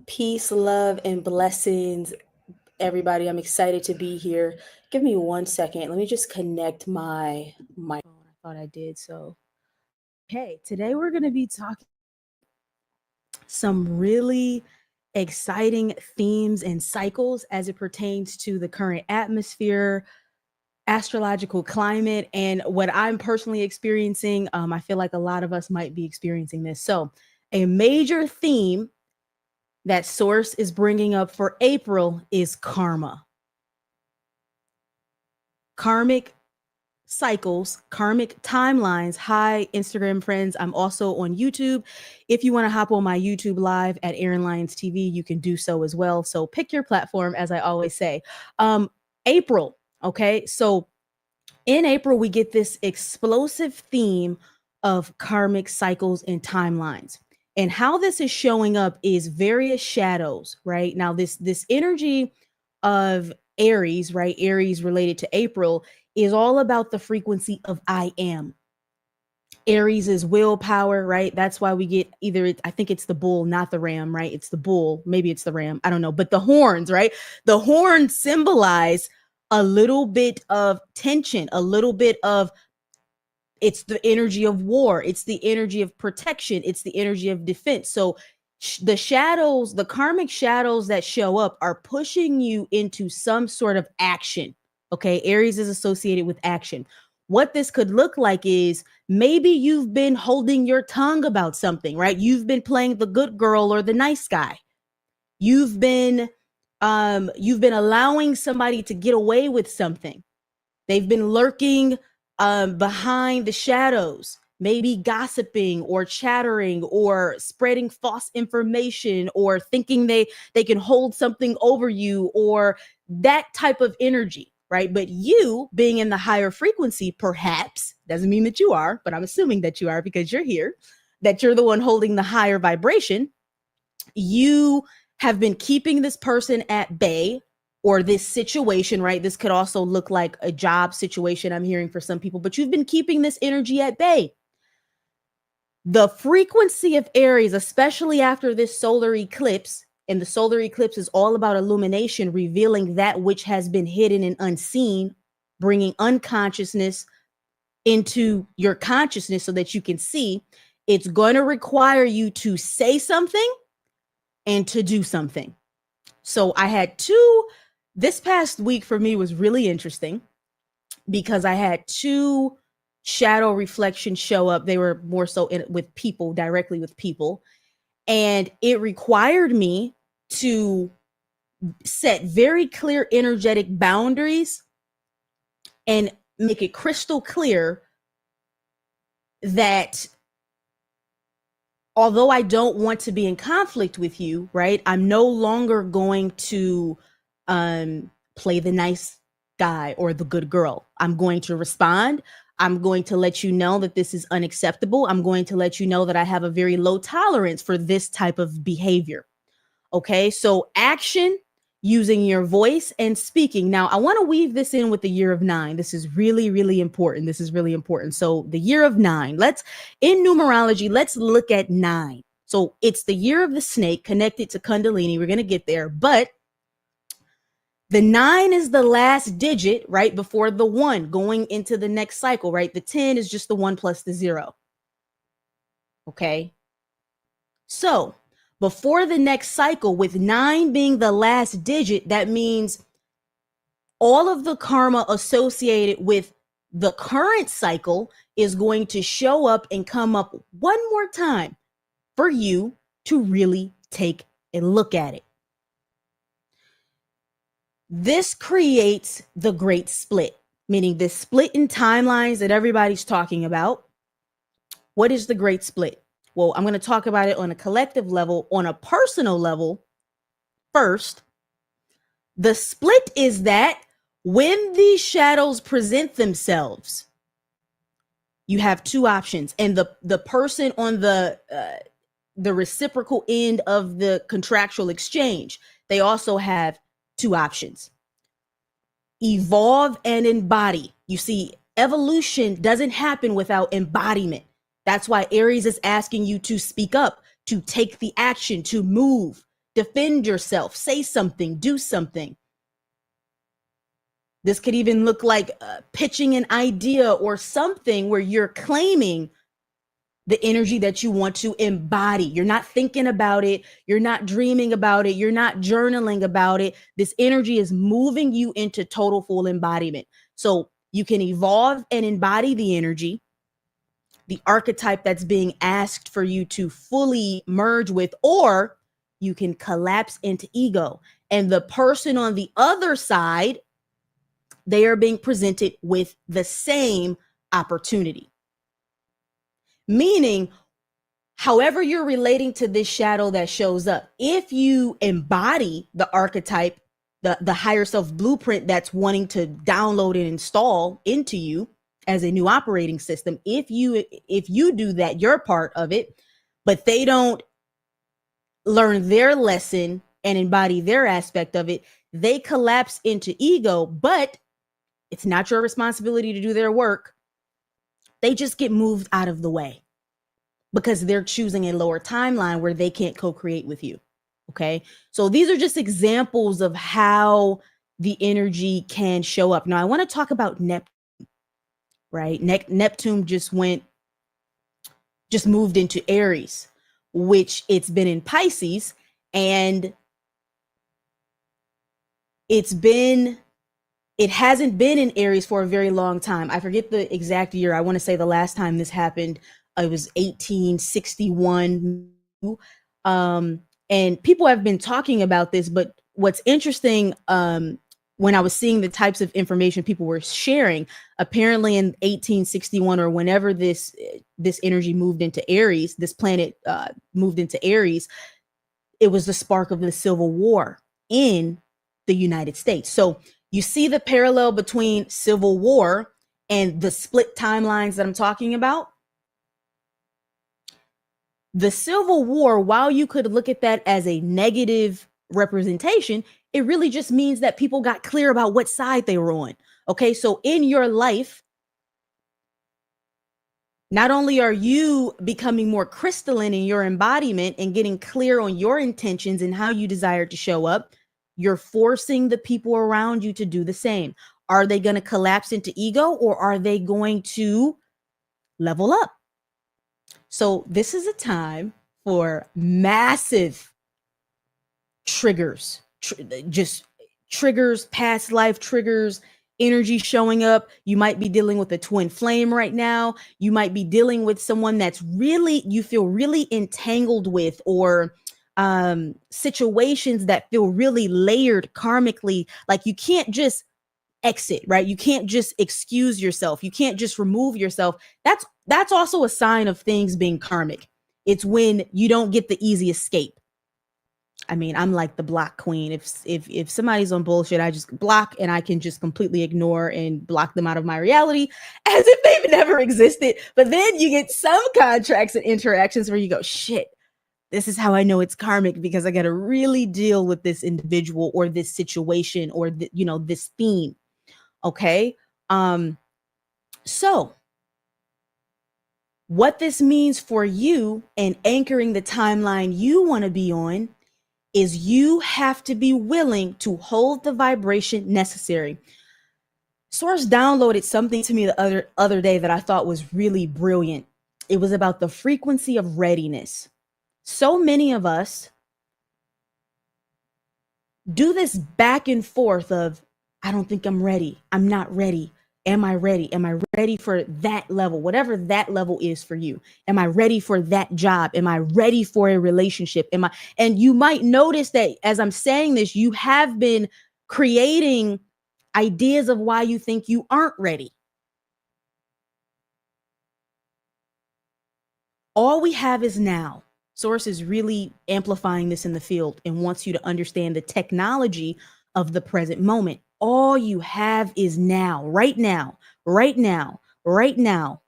Peace, love, and blessings, everybody. I'm excited to be here. Give me 1 second. Let me just connect my microphone. I thought I did so. Hey, today we're going to be talking some really exciting themes and cycles as it pertains to the current atmosphere, astrological climate, and what I'm personally experiencing. I feel like a lot of us might be experiencing this. So, a major theme that source is bringing up for April is karma. Karmic cycles, karmic timelines. Hi, Instagram friends. I'm also on YouTube. If you want to hop on my YouTube live at Erin Lyons TV, you can do so as well. So pick your platform, as I always say. April. Okay. So in April, we get this explosive theme of karmic cycles and timelines. And how this is showing up is various shadows, right? Now, this energy of Aries, right? Aries related to April is all about the frequency of I am. Aries is willpower, right? That's why we get I think it's the bull, not the ram, right? It's the bull. Maybe it's the ram. I don't know. But the horns, right? The horns symbolize a little bit of tension, a little bit of it's the energy of war, it's the energy of protection, it's the energy of defense. So the shadows, the karmic shadows that show up are pushing you into some sort of action. Okay, Aries is associated with action. What this could look like is maybe you've been holding your tongue about something, right? You've been playing the good girl or the nice guy. You've been allowing somebody to get away with something. They've been lurking behind the shadows, maybe gossiping or chattering or spreading false information or thinking they can hold something over you or that type of energy, right? But you being in the higher frequency, perhaps, doesn't mean that you are, but I'm assuming that you are because you're here, that you're the one holding the higher vibration. You have been keeping this person at bay or this situation, right? This could also look like a job situation I'm hearing for some people, but you've been keeping this energy at bay. The frequency of Aries, especially after this solar eclipse, and the solar eclipse is all about illumination, revealing that which has been hidden and unseen, bringing unconsciousness into your consciousness so that you can see. It's going to require you to say something and to do something. So I had this past week for me was really interesting because I had two shadow reflections show up. They were more so with people, directly with people. And it required me to set very clear energetic boundaries and make it crystal clear that although I don't want to be in conflict with you, right? I'm no longer going to play the nice guy or the good girl. I'm going to respond. I'm going to let you know that this is unacceptable. I'm going to let you know that I have a very low tolerance for this type of behavior. Okay, so action using your voice and speaking. Now, I want to weave this in with the year of 9. This is really, really important. This is really important. So, the year of 9, in numerology, let's look at 9. So, it's the year of the snake connected to Kundalini. We're going to get there, but the 9 is the last digit right before the 1 going into the next cycle, right? The 10 is just the 1 plus the 0. Okay. So, before the next cycle, with 9 being the last digit, that means all of the karma associated with the current cycle is going to show up and come up one more time for you to really take a look at it. This creates the great split, meaning this split in timelines that everybody's talking about. What is the great split? Well, I'm going to talk about it on a collective level, on a personal level first. The split is that when these shadows present themselves, you have two options. And the person on the reciprocal end of the contractual exchange, they also have two options. Evolve and embody. You see, evolution doesn't happen without embodiment. That's why Aries is asking you to speak up, to take the action, to move. defend yourself, say something, do something. This could even look like pitching an idea or something where you're claiming the energy that you want to embody. You're not thinking about it. You're not dreaming about it. You're not journaling about it. This energy is moving you into total full embodiment. So you can evolve and embody the energy, the archetype that's being asked for you to fully merge with, or you can collapse into ego. And the person on the other side, they are being presented with the same opportunity. Meaning, however you're relating to this shadow that shows up, if you embody the archetype, the higher self blueprint that's wanting to download and install into you as a new operating system, if you do that, you're part of it, but they don't learn their lesson and embody their aspect of it, they collapse into ego, but it's not your responsibility to do their work. They just get moved out of the way because they're choosing a lower timeline where they can't co-create with you. Okay. So these are just examples of how the energy can show up. Now I want to talk about Neptune, right? Neptune just moved into Aries, which it's been in Pisces, and it hasn't been in Aries for a very long time. I forget the exact year. I want to say the last time this happened, it was 1861. And people have been talking about this, but what's interesting, when I was seeing the types of information people were sharing, apparently in 1861 or whenever this energy moved into Aries, this planet moved into Aries, it was the spark of the Civil War in the United States. So you see the parallel between Civil War and the split timelines that I'm talking about. The Civil War, while you could look at that as a negative representation, it really just means that people got clear about what side they were on. Okay, so in your life, not only are you becoming more crystalline in your embodiment and getting clear on your intentions and how you desire to show up, you're forcing the people around you to do the same. Are they going to collapse into ego, or are they going to level up? So this is a time for massive triggers, just triggers, past life triggers, energy showing up. You might be dealing with a twin flame right now. You might be dealing with someone that's really, you feel really entangled with, or situations that feel really layered karmically. Like you can't just exit, right? You can't just excuse yourself. You can't just remove yourself. That's also a sign of things being karmic. It's when you don't get the easy escape. I mean, I'm like the block queen. If somebody's on bullshit, I just block, and I can just completely ignore and block them out of my reality as if they've never existed. But then you get some contracts and interactions where you go, shit, this is how I know it's karmic, because I got to really deal with this individual or this situation or this theme. Okay. So what this means for you and anchoring the timeline you want to be on is you have to be willing to hold the vibration necessary. Source downloaded something to me the other day that I thought was really brilliant. It was about the frequency of readiness. So many of us do this back and forth of, I don't think I'm ready. I'm not ready. Am I ready? Am I ready for that level? Whatever that level is for you. Am I ready for that job? Am I ready for a relationship? And you might notice that as I'm saying this, you have been creating ideas of why you think you aren't ready. All we have is now. Source is really amplifying this in the field and wants you to understand the technology of the present moment. All you have is now, right now, right now, right now.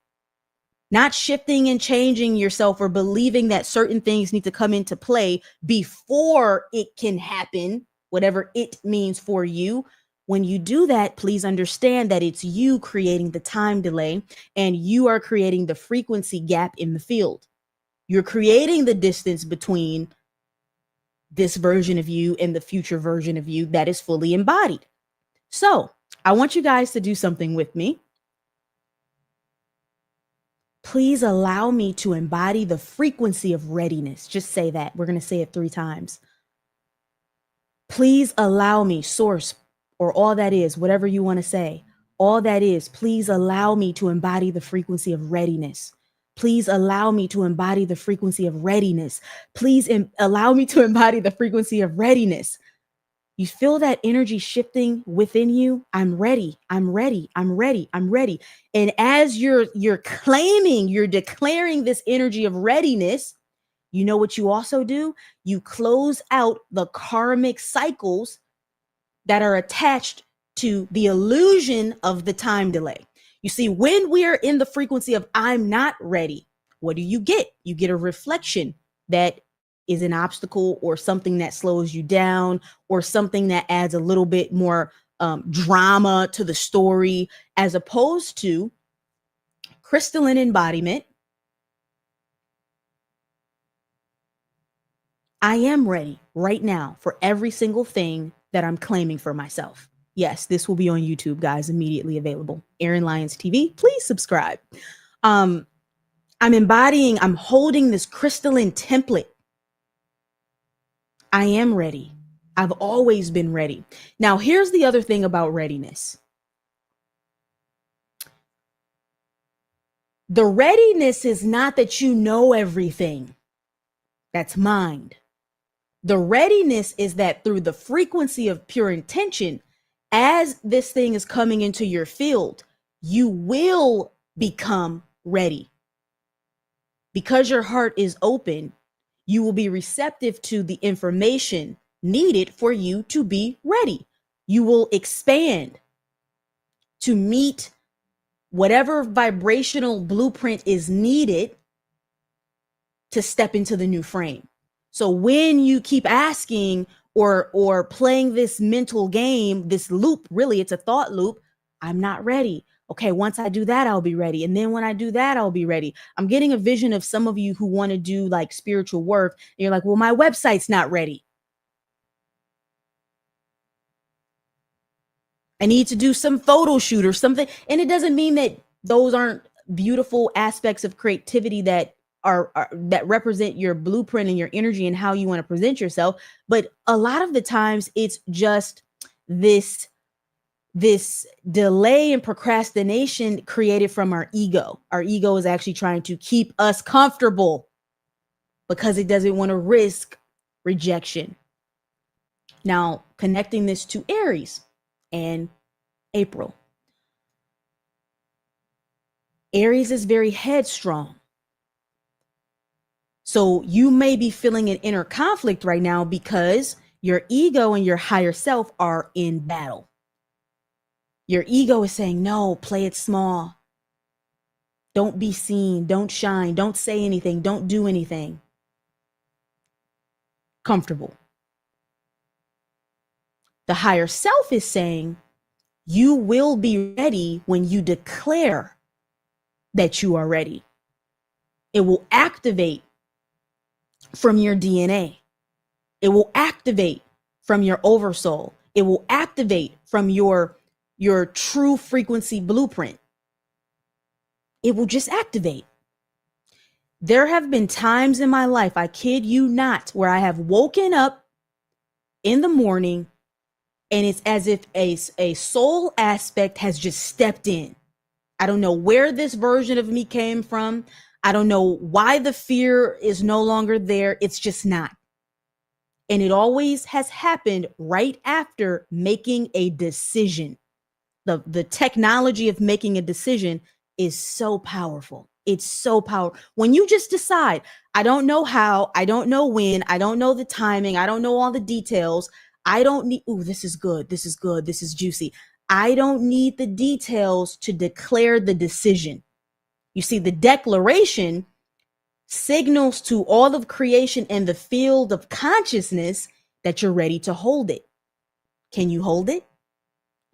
Not shifting and changing yourself or believing that certain things need to come into play before it can happen, whatever it means for you. When you do that, please understand that it's you creating the time delay, and you are creating the frequency gap in the field. You're creating the distance between this version of you and the future version of you that is fully embodied. So I want you guys to do something with me. Please allow me to embody the frequency of readiness. Just say that. We're going to say it 3 times. Please allow me, source, or all that is, whatever you want to say, all that is, please allow me to embody the frequency of readiness. Please allow me to embody the frequency of readiness. Please allow me to embody the frequency of readiness. You feel that energy shifting within you? I'm ready. I'm ready. I'm ready. I'm ready. And as you're claiming, you're declaring this energy of readiness, you know what you also do? You close out the karmic cycles that are attached to the illusion of the time delay. You see, when we are in the frequency of I'm not ready, what do? You get a reflection that is an obstacle or something that slows you down or something that adds a little bit more drama to the story, as opposed to crystalline embodiment. I am ready right now for every single thing that I'm claiming for myself. Yes, this will be on YouTube, guys, immediately available. Erin Lyons TV, please subscribe. I'm holding this crystalline template. I am ready. I've always been ready. Now, here's the other thing about readiness. The readiness is not that you know everything. That's mind. The readiness is that through the frequency of pure intention, as this thing is coming into your field, you will become ready. Because your heart is open, you will be receptive to the information needed for you to be ready. You will expand to meet whatever vibrational blueprint is needed to step into the new frame. So when you keep asking or playing this mental game, this loop, really, it's a thought loop. I'm not ready. Okay, once I do that, I'll be ready. And then when I do that, I'll be ready. I'm getting a vision of some of you who want to do like spiritual work. And you're like, well, my website's not ready. I need to do some photo shoot or something. And it doesn't mean that those aren't beautiful aspects of creativity that are that represent your blueprint and your energy and how you want to present yourself. But a lot of the times it's just this delay and procrastination created from our ego. Our ego is actually trying to keep us comfortable because it doesn't want to risk rejection. Now, connecting this to Aries and April. Aries is very headstrong. So you may be feeling an inner conflict right now because your ego and your higher self are in battle. Your ego is saying, no, play it small. Don't be seen. Don't shine. Don't say anything. Don't do anything. Comfortable. The higher self is saying, you will be ready when you declare that you are ready. It will activate from your DNA. It will activate from your oversoul. It will activate from your true frequency blueprint. It will just activate. There have been times in my life, I kid you not, where I have woken up in the morning and it's as if a soul aspect has just stepped in. I don't know where this version of me came from. I don't know why the fear is no longer there. It's just not. And it always has happened right after making a decision. The technology of making a decision is so powerful. It's so powerful. When you just decide, I don't know how, I don't know when, I don't know the timing, I don't know all the details. I don't need, ooh, this is good. This is good. This is juicy. I don't need the details to declare the decision. You see, the declaration signals to all of creation and the field of consciousness that you're ready to hold it. Can you hold it?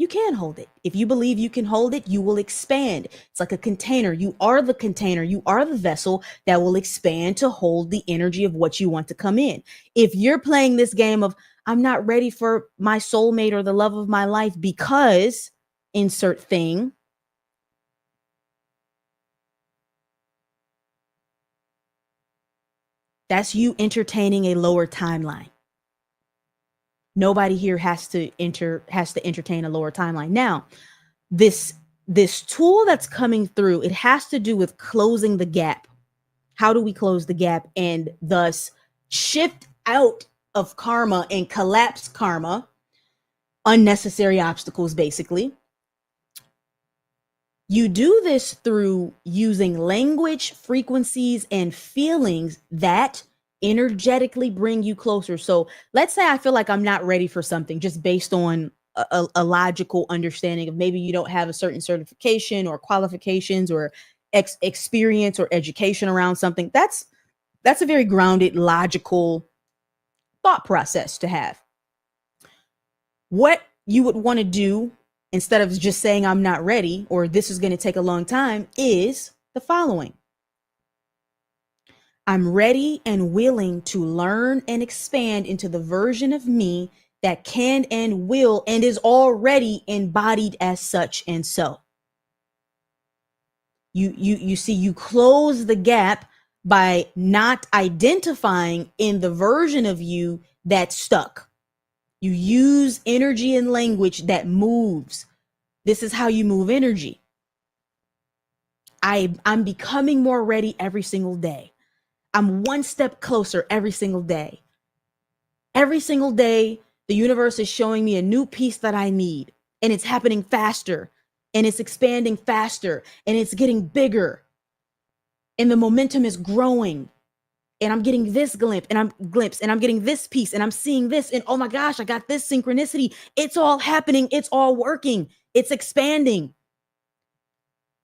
You can hold it. If you believe you can hold it, you will expand. It's like a container. You are the container. You are the vessel that will expand to hold the energy of what you want to come in. If you're playing this game of, I'm not ready for my soulmate or the love of my life because insert thing, that's you entertaining a lower timeline. Nobody here has to entertain a lower timeline. Now, this tool that's coming through, it has to do with closing the gap. How do we close the gap and thus shift out of karma and collapse karma, unnecessary obstacles, basically? You do this through using language, frequencies, and feelings that energetically bring you closer. So let's say I feel like I'm not ready for something just based on a logical understanding of maybe you don't have a certain certification or qualifications or experience or education around something. That's a very grounded, logical thought process to have. What you would want to do instead of just saying I'm not ready or this is going to take a long time is the following. I'm ready and willing to learn and expand into the version of me that can and will and is already embodied as such and so. You see, you close the gap by not identifying in the version of you that's stuck. You use energy and language that moves. This is how you move energy. I'm becoming more ready every single day. I'm one step closer every single day. Every single day, the universe is showing me a new piece that I need, and it's happening faster, and it's expanding faster, and it's getting bigger, and the momentum is growing, and I'm getting this glimpse, and I'm getting this piece, and I'm seeing this, and oh my gosh, I got this synchronicity. It's all happening. It's all working. It's expanding.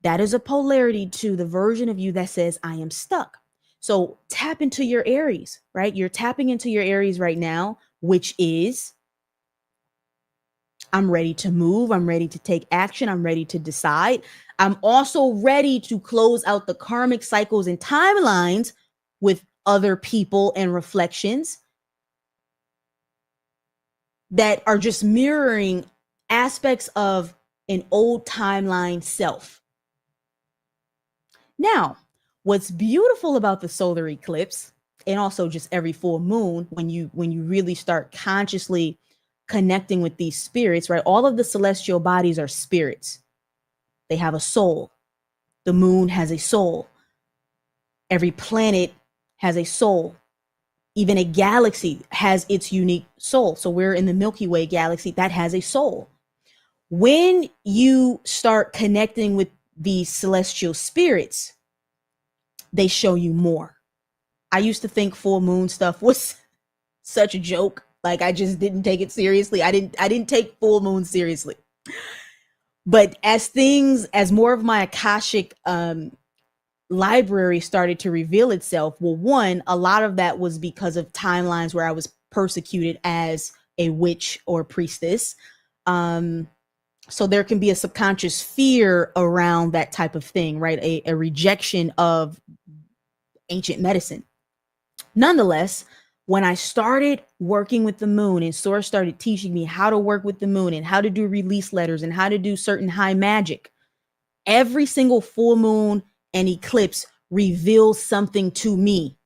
That is a polarity to the version of you that says, I am stuck. So tap into your Aries, right? You're tapping into your Aries right now, which is, I'm ready to move. I'm ready to take action. I'm ready to decide. I'm also ready to close out the karmic cycles and timelines with other people and reflections that are just mirroring aspects of an old timeline self. Now, what's beautiful about the solar eclipse and also just every full moon, when you really start consciously connecting with these spirits, right? All of the celestial bodies are spirits. They have a soul. The moon has a soul. Every planet has a soul. Even a galaxy has its unique soul. So we're in the Milky Way galaxy that has a soul. When you start connecting with these celestial spirits, they show you more. I used to think full moon stuff was such a joke. Like I just didn't take it seriously. I didn't take full moon seriously. But as more of my Akashic library started to reveal itself, well, one, a lot of that was because of timelines where I was persecuted as a witch or priestess. So there can be a subconscious fear around that type of thing, right? A rejection of ancient medicine. Nonetheless, when I started working with the moon and Source started teaching me how to work with the moon and how to do release letters and how to do certain high magic, every single full moon and eclipse reveals something to me.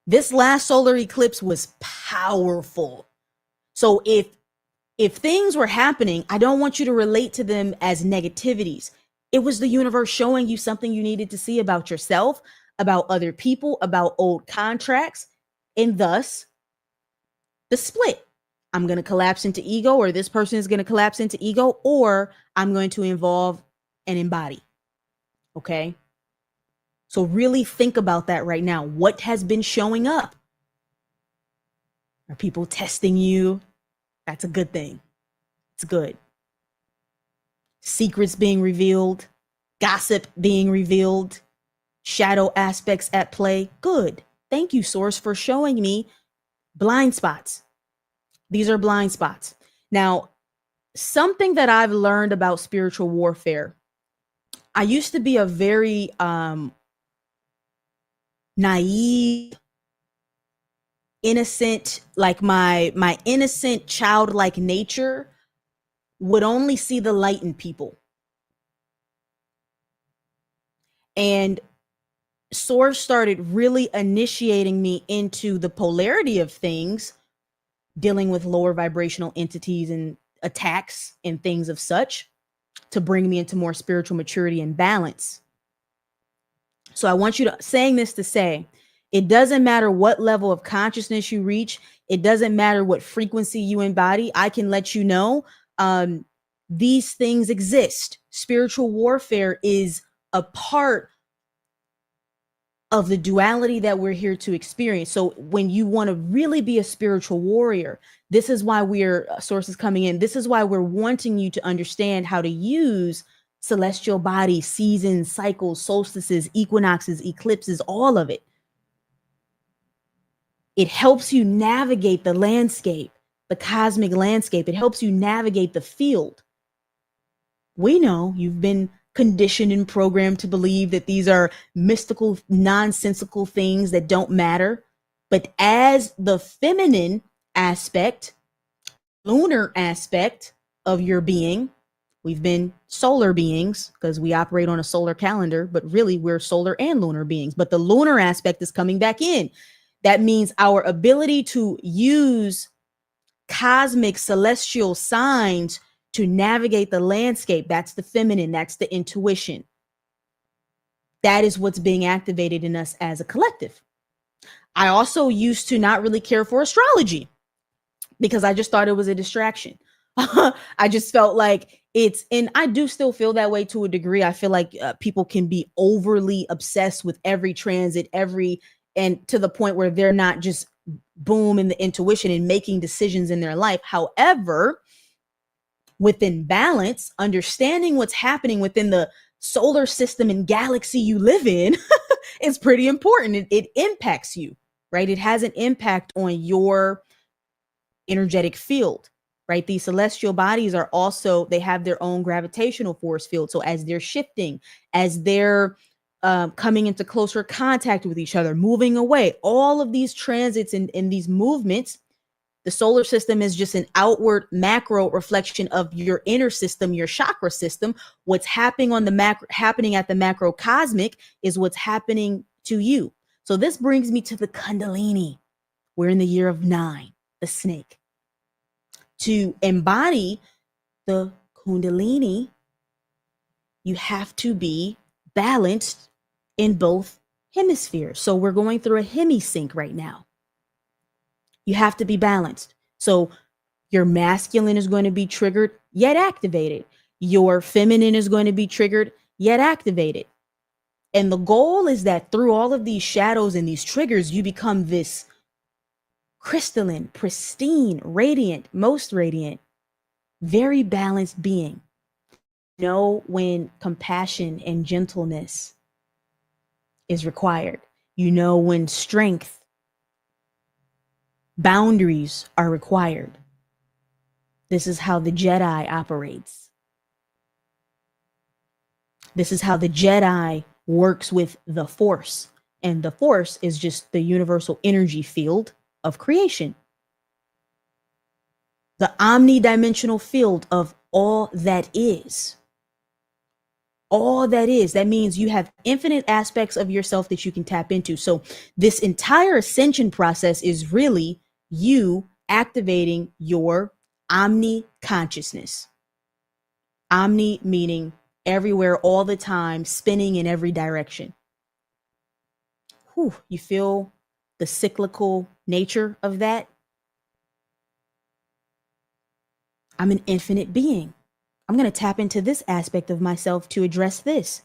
This last solar eclipse was powerful. So if things were happening, I don't want you to relate to them as negativities. It was the universe showing you something you needed to see about yourself, about other people, about old contracts, and thus the split. I'm going to collapse into ego, or this person is going to collapse into ego, or I'm going to involve and embody. Okay? So really think about that right now. What has been showing up? Are people testing you? That's a good thing. It's good. Secrets being revealed, gossip being revealed, shadow aspects at play. Good. Thank you, Source, for showing me blind spots. These are blind spots. Now, something that I've learned about spiritual warfare. I used to be a very naive, innocent, like my innocent childlike nature would only see the light in people. And Source started really initiating me into the polarity of things, dealing with lower vibrational entities and attacks and things of such, to bring me into more spiritual maturity and balance. So I want you to, saying this to say, it doesn't matter what level of consciousness you reach. It doesn't matter what frequency you embody. I can let you know these things exist. Spiritual warfare is a part of the duality that we're here to experience. So when you want to really be a spiritual warrior, this is why we're sources coming in. This is why we're wanting you to understand how to use celestial bodies, seasons, cycles, solstices, equinoxes, eclipses, all of it. It helps you navigate the landscape, the cosmic landscape. It helps you navigate the field. We know you've been conditioned and programmed to believe that these are mystical, nonsensical things that don't matter. But as the feminine aspect, lunar aspect of your being, we've been solar beings because we operate on a solar calendar, but really we're solar and lunar beings. But the lunar aspect is coming back in. That means our ability to use cosmic celestial signs to navigate the landscape. That's the feminine. That's the intuition. That is what's being activated in us as a collective. I also used to not really care for astrology because I just thought it was a distraction. I just felt like it's, and I do still feel that way to a degree. I feel like people can be overly obsessed with every transit, and to the point where they're not just boom in the intuition and making decisions in their life. However, within balance, understanding what's happening within the solar system and galaxy you live in is pretty important. It impacts you, right? It has an impact on your energetic field, right? These celestial bodies are also, they have their own gravitational force field. So as they're shifting, as they're coming into closer contact with each other, moving away, all of these transits and these movements, the solar system is just an outward macro reflection of your inner system, your chakra system. What's happening on the happening at the macro cosmic is what's happening to you. So this brings me to the Kundalini. We're in the year of 9, the snake. To embody the Kundalini, you have to be balanced in both hemispheres. So we're going through a hemisync right now. You have to be balanced. So your masculine is going to be triggered, yet activated. Your feminine is going to be triggered, yet activated. And the goal is that through all of these shadows and these triggers, you become this crystalline, pristine, radiant, most radiant, very balanced being. Know when compassion and gentleness is required. You know when strength, boundaries are required. This is how the Jedi operates. This is how the Jedi works with the Force. And the Force is just the universal energy field of creation. The omni-dimensional field of all that is. All that is. That means you have infinite aspects of yourself that you can tap into. So this entire ascension process is really you activating your omni-consciousness. Omni meaning everywhere, all the time, spinning in every direction. Whew, you feel the cyclical nature of that? I'm an infinite being. I'm going to tap into this aspect of myself to address this.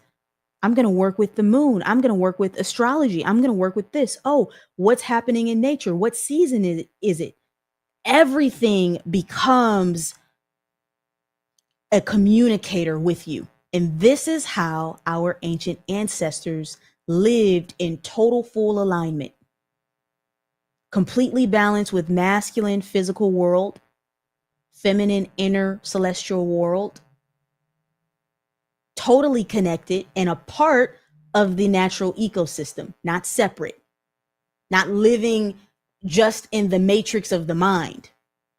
I'm going to work with the moon. I'm going to work with astrology. I'm going to work with this. Oh, what's happening in nature? What season is it? Everything becomes a communicator with you. And this is how our ancient ancestors lived in total full alignment. Completely balanced with masculine physical world, feminine inner celestial world, totally connected and a part of the natural ecosystem, not separate, not living just in the matrix of the mind.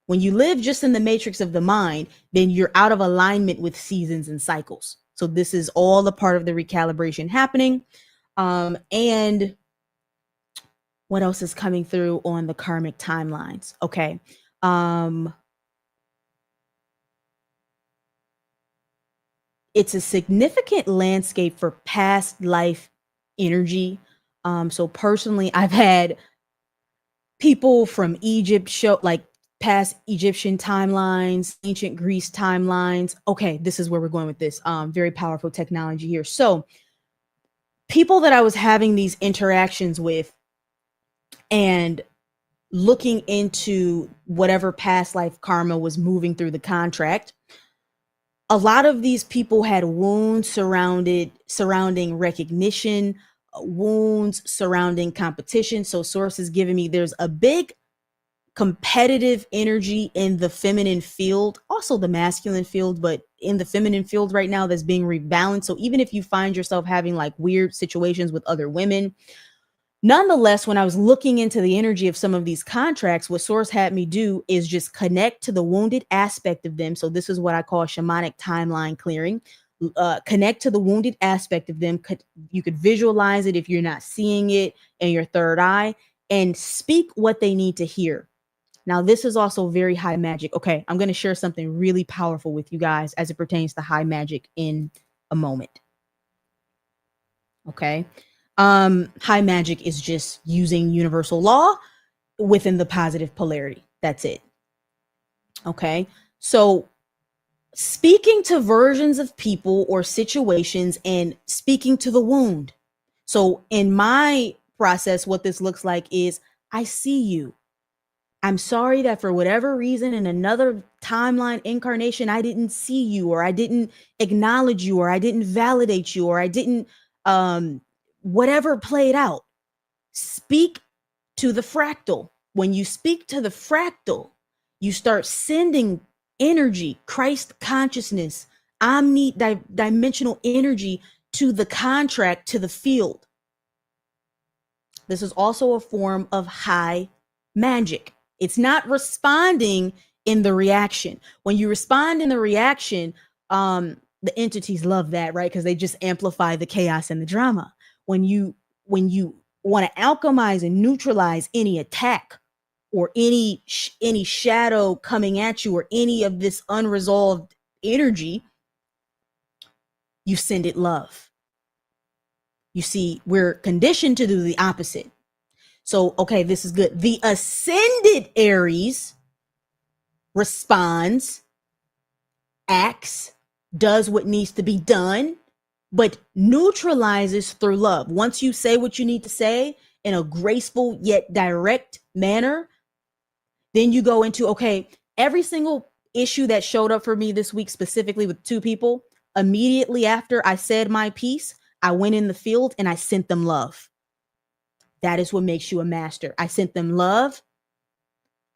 When you live just in the matrix of the mind, then you're out of alignment with seasons and cycles. So this is all a part of the recalibration happening. And what else is coming through on the karmic timelines? Okay. It's a significant landscape for past life energy. So personally, I've had people from Egypt show like past Egyptian timelines, ancient Greece timelines. Okay, this is where we're going with this. Very powerful technology here. So people that I was having these interactions with and looking into whatever past life karma was moving through the contract, a lot of these people had wounds surrounding recognition, wounds surrounding competition. So source is giving me there's a big competitive energy in the feminine field, also the masculine field, but in the feminine field right now that's being rebalanced. So even if you find yourself having like weird situations with other women, nonetheless, when I was looking into the energy of some of these contracts, what source had me do is just connect to the wounded aspect of them. So this is what I call shamanic timeline clearing. Connect to the wounded aspect of them. You could visualize it if you're not seeing it in your third eye, and speak what they need to hear. Now, this is also very high magic. Okay, I'm going to share something really powerful with you guys as it pertains to high magic in a moment. Okay. High magic is just using universal law within the positive polarity. That's it. Okay. So speaking to versions of people or situations and speaking to the wound. So in my process, what this looks like is I see you. I'm sorry that for whatever reason in another timeline incarnation, I didn't see you, or I didn't acknowledge you, or I didn't validate you, or I didn't, whatever played out. Speak to the fractal. When you speak to the fractal, you start sending energy, Christ consciousness, omni-dimensional energy to the contract, to the field. This is also a form of high magic. It's not responding in the reaction. When you respond in the reaction, the entities love that, right? Because they just amplify the chaos and the drama. When you want to alchemize and neutralize any attack or any shadow coming at you or any of this unresolved energy, you send it love. You see, we're conditioned to do the opposite. So, okay, this is good. The ascended Aries responds, acts, does what needs to be done, but neutralizes through love. Once you say what you need to say in a graceful yet direct manner, then you go into, okay, every single issue that showed up for me this week, specifically with two people, immediately after I said my piece, I went in the field and I sent them love. That is what makes you a master. I sent them love.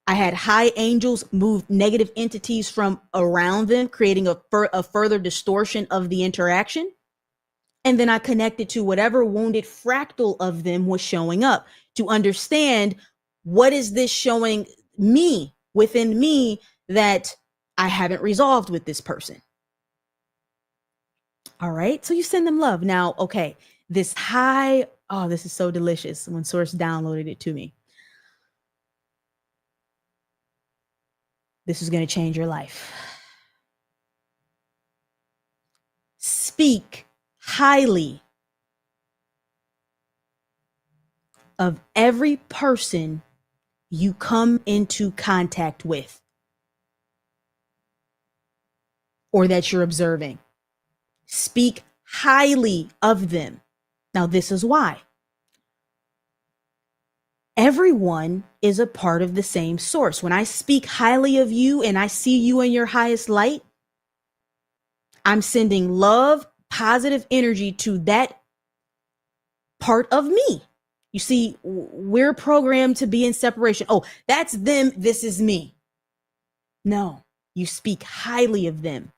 I had high angels move negative entities from around them, creating a further distortion of the interaction. And then I connected to whatever wounded fractal of them was showing up to understand, what is this showing me within me that I haven't resolved with this person. All right. So you send them love. Now, okay, this high, oh, this is so delicious when Source downloaded it to me. This is going to change your life. Speak highly of every person you come into contact with or that you're observing. Speak highly of them. Now, this is why. Everyone is a part of the same source. When I speak highly of you and I see you in your highest light, I'm sending love, positive energy to that part of me. You see, we're programmed to be in separation. Oh, that's them. This is me. No, you speak highly of them.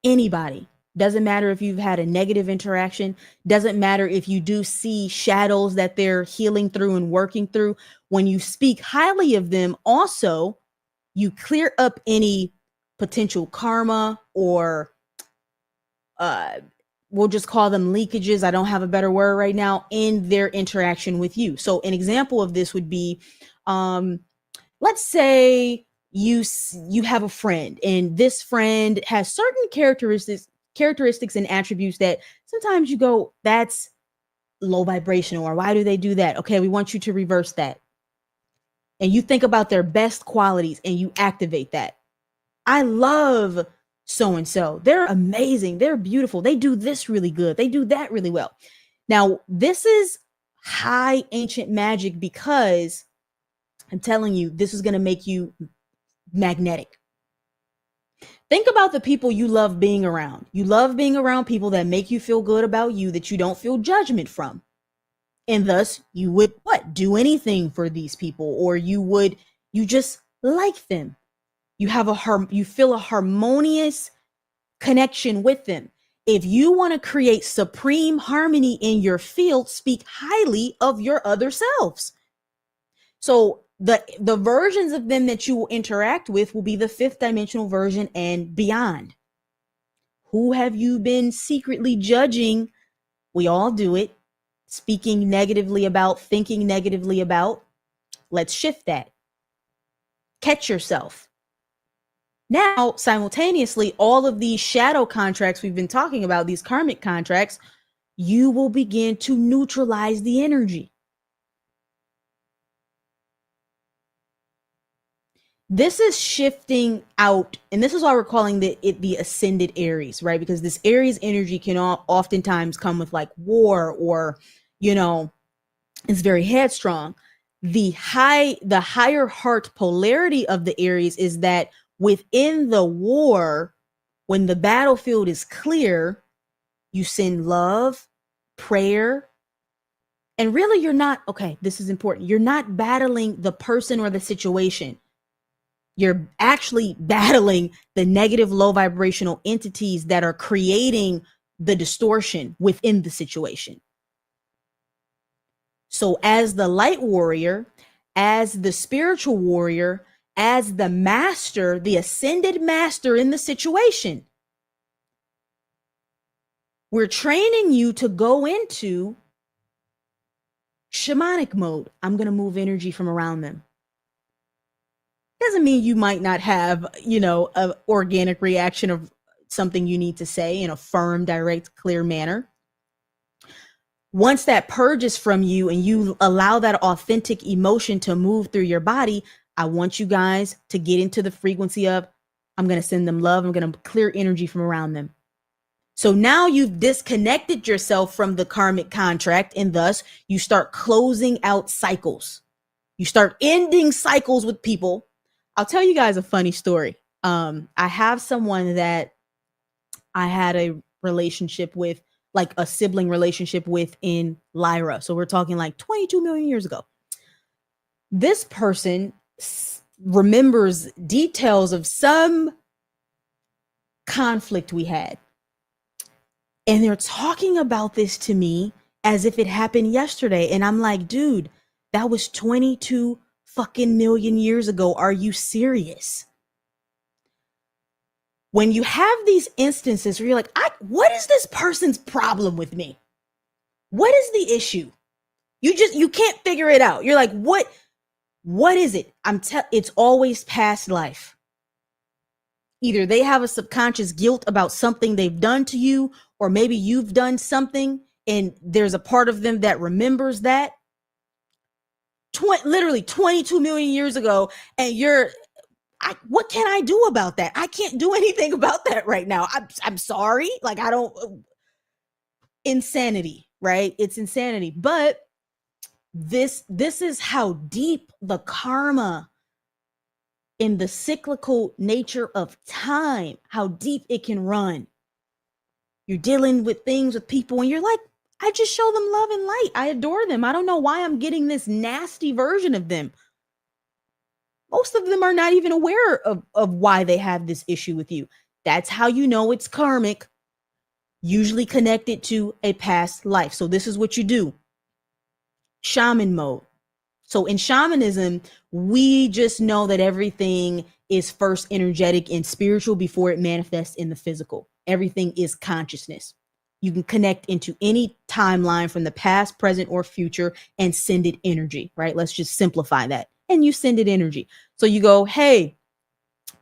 Anybody. Doesn't matter if you've had a negative interaction. Doesn't matter if you do see shadows that they're healing through and working through. When you speak highly of them, also, you clear up any potential karma or we'll just call them leakages. I don't have a better word right now in their interaction with you. So an example of this would be, let's say you have a friend and this friend has certain characteristics and attributes that sometimes you go, that's low vibrational, or why do they do that? Okay, we want you to reverse that. And you think about their best qualities and you activate that. I love so-and-so. They're amazing. They're beautiful. They do this really good. They do that really well. Now, this is high ancient magic because I'm telling you, this is going to make you magnetic. Think about the people you love being around. You love being around people that make you feel good about you, that you don't feel judgment from. And thus you would do anything for these people, or you just like them. You feel a harmonious connection with them. If you want to create supreme harmony in your field, speak highly of your other selves. So the versions of them that you will interact with will be the fifth dimensional version and beyond. Who have you been secretly judging? We all do it. Speaking negatively about, thinking negatively about. Let's shift that. Catch yourself. Now, simultaneously, all of these shadow contracts we've been talking about, these karmic contracts, you will begin to neutralize the energy. This is shifting out, and this is why we're calling it the ascended Aries, right? Because this Aries energy can oftentimes come with like war, or, it's very headstrong. The higher heart polarity of the Aries is that within the war, when the battlefield is clear, you send love, prayer, and really you're not, okay, this is important. You're not battling the person or the situation. You're actually battling the negative, low vibrational entities that are creating the distortion within the situation. So as the light warrior, as the spiritual warrior, as the master, the ascended master in the situation, we're training you to go into shamanic mode. I'm going to move energy from around them. Doesn't mean you might not have, an organic reaction of something you need to say in a firm, direct, clear manner. Once that purges from you and you allow that authentic emotion to move through your body, I want you guys to get into the frequency of, I'm going to send them love. I'm going to clear energy from around them. So now you've disconnected yourself from the karmic contract, and thus you start closing out cycles. You start ending cycles with people. I'll tell you guys a funny story. I have someone that I had a relationship with, like a sibling relationship with, in Lyra. So we're talking like 22 million years ago. This person remembers details of some conflict we had. And they're talking about this to me as if it happened yesterday. And I'm like, dude, that was 22 fucking million years ago. Are you serious? When you have these instances where you're like, what is this person's problem with me? What is the issue? You can't figure it out. You're like, what is it? It's always past life. Either they have a subconscious guilt about something they've done to you, or maybe you've done something and there's a part of them that remembers that. Literally 22 million years ago, and what can I do about that? I can't do anything about that right now. I'm sorry. Like, insanity, right? It's insanity. But this is how deep the karma in the cyclical nature of time, how deep it can run. You're dealing with things with people and you're like, I just show them love and light. I adore them. I don't know why I'm getting this nasty version of them. Most of them are not even aware of why they have this issue with you. That's how you know it's karmic, usually connected to a past life. So this is what you do. Shaman mode. So in shamanism, we just know that everything is first energetic and spiritual before it manifests in the physical. Everything is consciousness. You can connect into any timeline from the past, present, or future and send it energy, right? Let's just simplify that. And you send it energy. So you go, hey,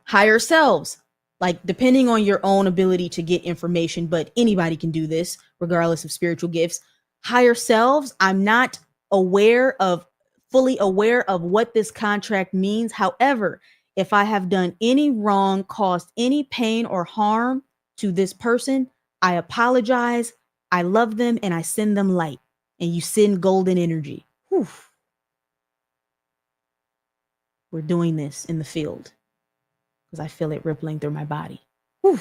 higher selves, like depending on your own ability to get information, but anybody can do this regardless of spiritual gifts. Higher selves, I'm not fully aware of what this contract means. However, if I have done any wrong, caused any pain or harm to this person, I apologize, I love them, and I send them light. And you send golden energy. Whew. We're doing this in the field because I feel it rippling through my body. Whew.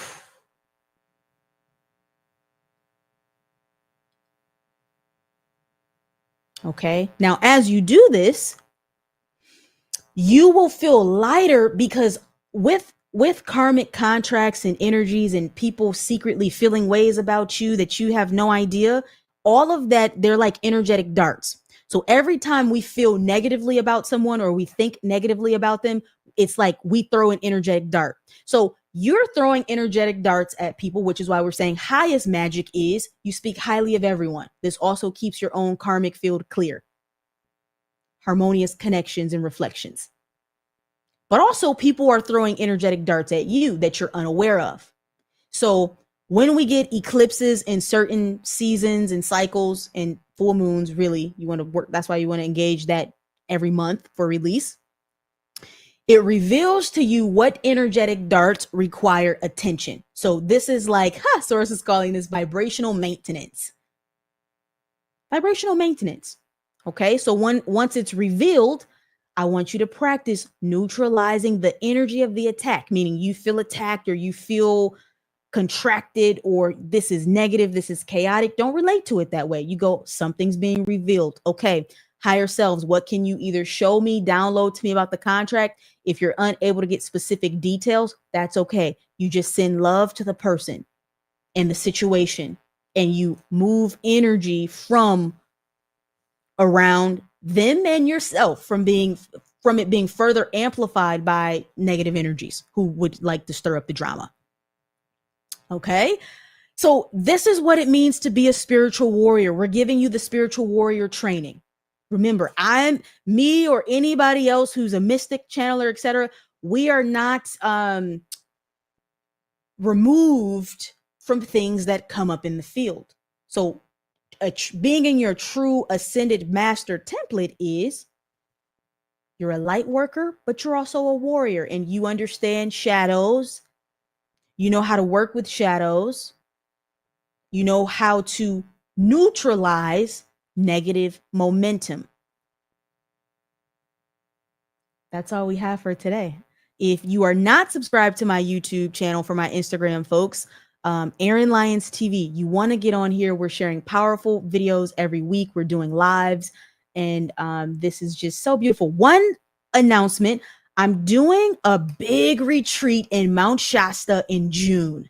Okay. Now, as you do this, you will feel lighter because with karmic contracts and energies and people secretly feeling ways about you that you have no idea, all of that, they're like energetic darts. So every time we feel negatively about someone or we think negatively about them, it's like we throw an energetic dart. So you're throwing energetic darts at people, which is why we're saying highest magic is you speak highly of everyone. This also keeps your own karmic field clear. Harmonious connections and reflections. But also people are throwing energetic darts at you that you're unaware of. So when we get eclipses in certain seasons and cycles and full moons, really, you want to work. That's why you want to engage that every month for release. It reveals to you what energetic darts require attention. So this is like, Source is calling this vibrational maintenance. Vibrational maintenance. Okay, so once it's revealed, I want you to practice neutralizing the energy of the attack, meaning you feel attacked or you feel contracted or this is negative, this is chaotic. Don't relate to it that way. You go, something's being revealed. Okay, higher selves, what can you either show me, download to me about the contract? If you're unable to get specific details, that's okay. You just send love to the person and the situation, and you move energy from around them and yourself from it being further amplified by negative energies who would like to stir up the drama. Okay, so this is what it means to be a spiritual warrior. We're giving you the spiritual warrior training. Remember, me or anybody else who's a mystic, channeler, etc. We are not removed from things that come up in the field. So being in your true ascended master template is you're a light worker, but you're also a warrior, and you understand shadows. You know how to work with shadows. You know how to neutralize negative momentum. That's all we have for today. If you are not subscribed to my YouTube channel for my Instagram, folks, Erin Lyons TV, you want to get on here. We're sharing powerful videos every week. We're doing lives, and this is just so beautiful. One announcement, I'm doing a big retreat in Mount Shasta in June.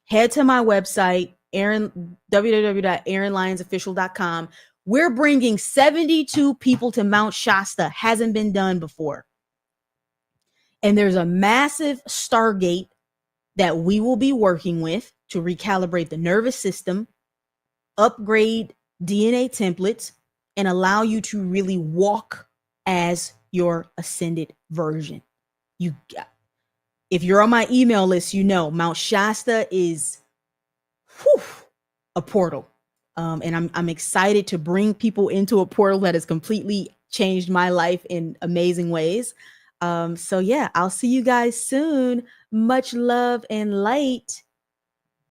Head to my website, www.erinlyonsofficial.com. We're bringing 72 people to Mount Shasta. Hasn't been done before. And there's a massive Stargate that we will be working with to recalibrate the nervous system, upgrade DNA templates, and allow you to really walk as your ascended version. If you're on my email list, you know Mount Shasta is a portal. And I'm excited to bring people into a portal that has completely changed my life in amazing ways. So yeah, I'll see you guys soon. Much love and light.